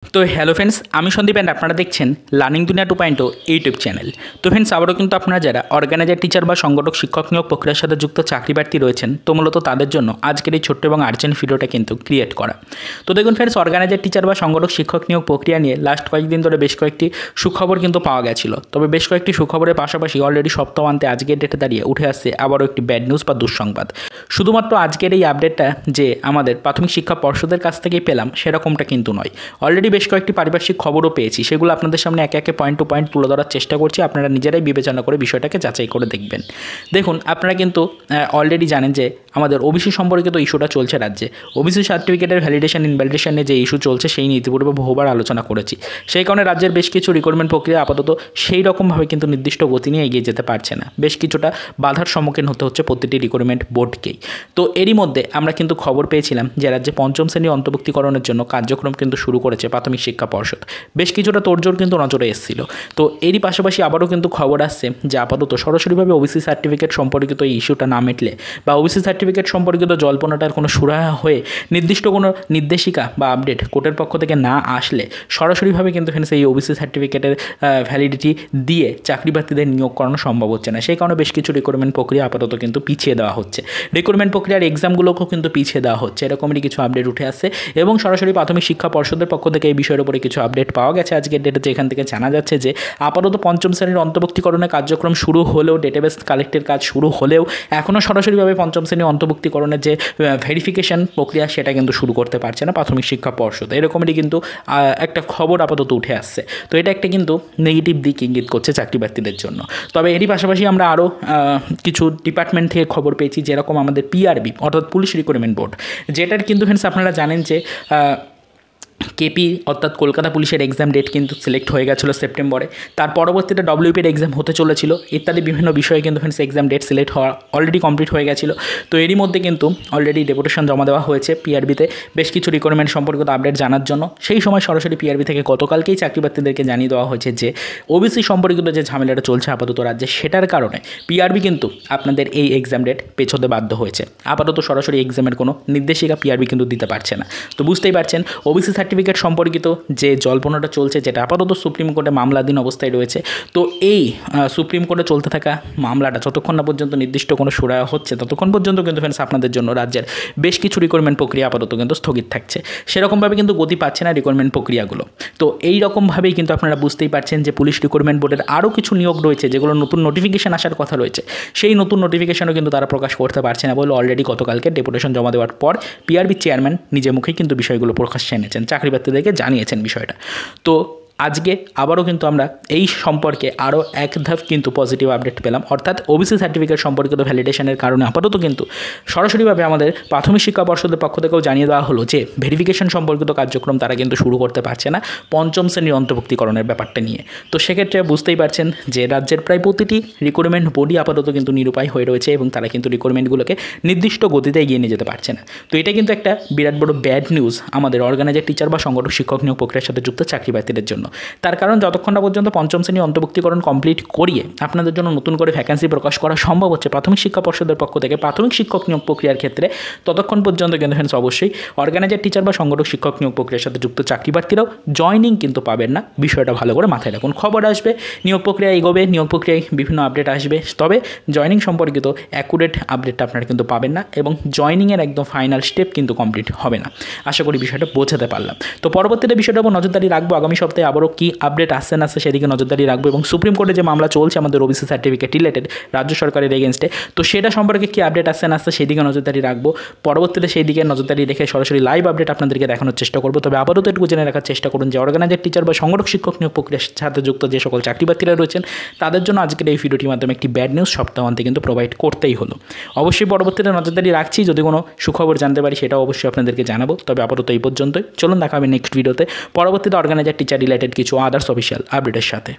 তো hello friends, আমি Sandeep and আপনারা দেখছেন লার্নিং দুনিয়া 2.0 ইউটিউব চ্যানেল। তো ফ্রেন্ডস, আবারও কিন্তু আপনারা যারা অর্গানাইজার টিচার বা সংগঠক শিক্ষক নিয়োগ প্রক্রিয়ার সাথে যুক্ত চাকরি প্রার্থী রয়েছেন, তো মূলত তাদের জন্য আজকের এই ছোট্ট এবং আর্জেন্ট ভিডিওটা কিন্তু ক্রিয়েট করা। তো দেখুন ফ্রেন্ডস, অর্গানাইজার টিচার বা সংগঠক শিক্ষক নিয়োগ প্রক্রিয়া নিয়ে লাস্ট কয়েকদিন ধরে বেশ কয়েকটি সুখবর কিন্তু পাওয়া গেছিলো। তবে বেশ কয়েকটি সুখবরের পাশাপাশি অলরেডি সপ্তাহান্তে আজকের ডেটে দাঁড়িয়ে উঠে আসছে আবারও একটি ব্যাড নিউজ বা দুঃসংবাদ। শুধুমাত্র আজকের এই আপডেটটা যে আমাদের প্রাথমিক শিক্ষা পর্ষদের কাছ থেকেই পেলাম সেরকমটা কিন্তু নয়। অলরেডি বেশ কয়েকটি পারিপার্শ্বিক খবরও পেয়েছি, সেগুলো আপনাদের সামনে একে একে পয়েন্ট টু পয়েন্ট তুলে ধরার চেষ্টা করছি। আপনারা নিজেরাই বিবেচনা করে বিষয়টাকে যাচাই করে দেখবেন। দেখুন, আপনারা কিন্তু অলরেডি জানেন যে আমাদের ওবিসি সম্পর্কিত ইস্যুটা চলছে রাজ্যে। ওবিসি সার্টিফিকেটের ভ্যালিডেশন ইনভ্যালিডেশন নিয়ে যে ইস্যু চলছে সেই নিয়ে ইতিপূর্বে বহুবার আলোচনা করেছি। সেই কারণে রাজ্যের বেশ কিছু রিক্রুটমেন্ট প্রক্রিয়া আপাতত সেই রকমভাবে কিন্তু নির্দিষ্ট গতি নিয়ে এগিয়ে যেতে পারছে না। বেশ কিছুটা বাধার সম্মুখীন হতে হচ্ছে প্রতিটি রিক্রুটমেন্ট বোর্ডকেই। তো এরই মধ্যে আমরা কিন্তু খবর পেয়েছিলাম যে রাজ্যে পঞ্চম শ্রেণী অন্তর্ভুক্তিকরণের জন্য কার্যক্রম কিন্তু শুরু করেছে প্রাথমিক শিক্ষা পর্ষদ। বেশ কিছুটা তোড়জোড় কিন্তু নজরে এসেছিল। তো এরই পাশাপাশি আবারও কিন্তু খবর আসছে যে আপাতত সরাসরিভাবে ওবিসি সার্টিফিকেট সম্পর্কিত এই ইস্যুটা না মিটলে বা ওবিসি সার্টিফিকেট সম্পর্কিত জল্পনাটার কোনো সুরাহা হয়ে নির্দিষ্ট কোনো নির্দেশিকা বা আপডেট কোর্টের পক্ষ থেকে না আসলে সরাসরিভাবে কিন্তু এখানে সেই ওবিসি সার্টিফিকেটের ভ্যালিডিটি দিয়ে চাকরি প্রার্থীদের নিয়োগ করানো সম্ভব হচ্ছে না। সেই কারণে বেশ কিছু রিক্রুটমেন্ট প্রক্রিয়া আপাতত কিন্তু পিছিয়ে দেওয়া হচ্ছে। রিক্রুটমেন্ট প্রক্রিয়ার এক্সামগুলোকেও কিন্তু পিছিয়ে দেওয়া হচ্ছে, এরকমই কিছু আপডেট উঠে আসছে। এবং সরাসরি প্রাথমিক শিক্ষা পর্ষদের পক্ষ থেকে এই বিষয়ের উপরে কিছু আপডেট পাওয়া গেছে আজকের ডেটে, যেখান থেকে জানা যাচ্ছে যে আপাতত পঞ্চম শ্রেণীর অন্তর্ভুক্তিকরণের কার্যক্রম শুরু হলেও, ডেটাবেস কালেক্টের কাজ শুরু হলেও এখনও সরাসরিভাবে পঞ্চম শ্রেণীর অন্তর্ভুক্তিকরণের যে ভেরিফিকেশন প্রক্রিয়া সেটা কিন্তু শুরু করতে পারছে না প্রাথমিক শিক্ষা পর্ষদ। এরকমই কিন্তু একটা খবর আপাতত উঠে আসছে। তো এটা একটা কিন্তু নেগেটিভ দিক ইঙ্গিত করছে চাকরি প্রার্থীদের জন্য। তবে এরই পাশাপাশি আমরা আরও কিছু ডিপার্টমেন্ট থেকে খবর পেয়েছি, যেরকম আমাদের পিআরবি অর্থাৎ পুলিশ রিক্রুটমেন্ট বোর্ড, যেটার কিন্তু ফ্রেন্ডস আপনারা জানেন যে কেপি অর্থাৎ কলকাতা পুলিশের এক্সাম ডেট কিন্তু সিলেক্ট হয়ে গেছিলো সেপ্টেম্বরে। তার পরবর্তীতে ডব্লিউপির এক্সাম হতে চলেছিল ইত্যাদি বিভিন্ন বিষয়ে কিন্তু ফ্রেন্ডস এক্সাম ডেট সিলেক্ট হওয়া অলরেডি কমপ্লিট হয়ে গেছিলো। তো এরই মধ্যে কিন্তু অলরেডি ডেপুটেশন জমা দেওয়া হয়েছে পিআরবিতে বেশ কিছু রিক্রুটমেন্ট সম্পর্কিত আপডেট জানার জন্য। সেই সময় সরাসরি পিআরবি থেকে গতকালকেই চাকরি প্রার্থীদেরকে জানিয়ে দেওয়া হয়েছে যে ওবিসি সম্পর্কিত যে ঝামেলাটা চলছে আপাতত রাজ্যে, সেটার কারণে পিআরবি কিন্তু আপনাদের এই এক্সাম ডেট পেছোতে বাধ্য হয়েছে। আপাতত সরাসরি এক্সামের কোনো নির্দেশিকা পিআরবি কিন্তু দিতে পারছে না। তো বুঝতেই পারছেন ওবিসি সার্টিফিকেট সম্পর্কিত যে জল্পনাটা চলছে, যেটা আপাতত সুপ্রিম কোর্টে মামলাধীন অবস্থায় রয়েছে। তো এই সুপ্রিম কোর্টে চলতে থাকা মামলাটা যতক্ষণ না পর্যন্ত নির্দিষ্ট কোনো সুরাহা হচ্ছে, ততক্ষণ পর্যন্ত কিন্তু ফ্রেন্ডস আপনাদের জন্য রাজ্যের বেশ কিছু রিক্রুটমেন্ট প্রক্রিয়া আপাতত কিন্তু স্থগিত থাকছে। সেরকমভাবে কিন্তু গতি পাচ্ছে না রিক্রুটমেন্ট প্রক্রিয়াগুলো। তো এই রকমভাবেই কিন্তু আপনারা বুঝতেই পারছেন যে পুলিশ রিক্রুটমেন্ট বোর্ডের আরও কিছু নিয়োগ রয়েছে, যেগুলো নতুন নোটিফিকেশন আসার কথা রয়েছে। সেই নতুন নোটিফিকেশনও কিন্তু তারা প্রকাশ করতে পারছে না বলে অলরেডি গতকালকে ডেপুটেশন জমা দেওয়ার পর পিআরবি চেয়ারম্যান নিজের মুখেই কিন্তু বিষয়গুলো প্রকাশ্যে এনেছেন, চাকরি প্রার্থীদেরকে জানিয়েছেন বিষয়টা। তো আজকে আবারও কিন্তু আমরা এই সম্পর্কে আরও এক ধাপ কিন্তু পজিটিভ আপডেট পেলাম, অর্থাৎ ওবিসি সার্টিফিকেট সম্পর্কিত ভ্যালিডেশনের কারণে আপাতত কিন্তু সরাসরিভাবে আমাদের প্রাথমিক শিক্ষা পর্ষদের পক্ষ থেকেও জানিয়ে দেওয়া হলো যে ভেরিফিকেশন সম্পর্কিত কার্যক্রম তারা কিন্তু শুরু করতে পারছে না পঞ্চম শ্রেণীর অন্তর্ভুক্তিকরণের ব্যাপারটা নিয়ে। তো সেক্ষেত্রে বুঝতেই পারছেন যে রাজ্যের প্রায় প্রতিটি রিক্রুটমেন্ট বোর্ডই আপাতত কিন্তু নিরুপায় হয়ে রয়েছে এবং তারা কিন্তু রিক্রুটমেন্টগুলোকে নির্দিষ্ট গতিতে এগিয়ে নিয়ে যেতে পারছে না। তো এটা কিন্তু একটা বিরাট বড় ব্যাড নিউজ আমাদের অর্গানাইজার টিচার বা সংগঠক শিক্ষক নিয়োগ প্রক্রিয়ার সাথে যুক্ত চাকরি প্রার্থীদের জন্য। তার কারণ যতক্ষণ না পর্যন্ত পঞ্চম শ্রেণী অন্তর্ভুক্তিকরণ কমপ্লিট করিয়ে আপনাদের জন্য নতুন করে ভ্যাকেন্সি প্রকাশ করা সম্ভব হচ্ছে প্রাথমিক শিক্ষা পর্ষদের পক্ষ থেকে প্রাথমিক শিক্ষক নিয়োগ প্রক্রিয়ার ক্ষেত্রে, ততক্ষণ পর্যন্ত কিন্তু ফ্রেন্ডস অবশ্যই অর্গানাইজার টিচার বা সংগঠক শিক্ষক নিয়োগ প্রক্রিয়ার সাথে যুক্ত চাকরি প্রার্থীরাও জয়নিং কিন্তু পাবেন না। বিষয়টা ভালো করে মাথায় রাখুন। খবর আসবে, নিয়োগ প্রক্রিয়া এগোবে, নিয়োগ প্রক্রিয়ায় বিভিন্ন আপডেট আসবে, তবে জয়নিং সম্পর্কিত অ্যাকুরেট আপডেটটা আপনারা কিন্তু পাবেন না এবং জয়নিংয়ের একদম ফাইনাল স্টেপ কিন্তু কমপ্লিট হবে না। আশা করি বিষয়টা বোঝাতে পারলাম। তো পরবর্তীতে বিষয়টার উপর নজরদারি রাখবো। আগামী সপ্তাহে আবারও কী আপডেট আসছে না আসছে সেদিকে নজরদারি রাখবো এবং সুপ্রিম কোর্টে যে মামলা চলছে আমাদের ওবিসি সার্টিফিকেট রিলেটেড রাজ্য সরকারের এগেনস্টে, তো সেটা সম্পর্কে কী আপডেট আসছে না আসছে সেদিকে নজরদারি রাখবো। পরবর্তীতে সেই দিকে নজরদারি রেখে সরাসরি লাইভ আপডেট আপনাদেরকে দেখানোর চেষ্টা করবো। তবে আপাতত একটু জেনে রাখার চেষ্টা করুন যে অর্গানাইজার টিচার বা সংগঠক শিক্ষক নিয়োগ প্রক্রিয়ার সাথে যুক্ত যে সকল চাকরি প্রার্থীরা রয়েছেন তাদের জন্য আজকের এই ভিডিওটির মাধ্যমে একটি ব্যাড নিউজ সপ্তাহান্তে কিন্তু প্রোভাইড করতেই হলো। অবশ্যই পরবর্তীতে নজরদারি রাখছি, যদি কোনো সুখবর জানতে পারি সেটাও অবশ্যই আপনাদেরকে জানাবো। তবে আপাতত এই পর্যন্তই। চলুন দেখা হবে নেক্সট ভিডিওতে পরবর্তীতে অর্গানাইজার টিচার রিলেটেড কিছু আদার্স অফিসিয়াল আপডেটের সাথে।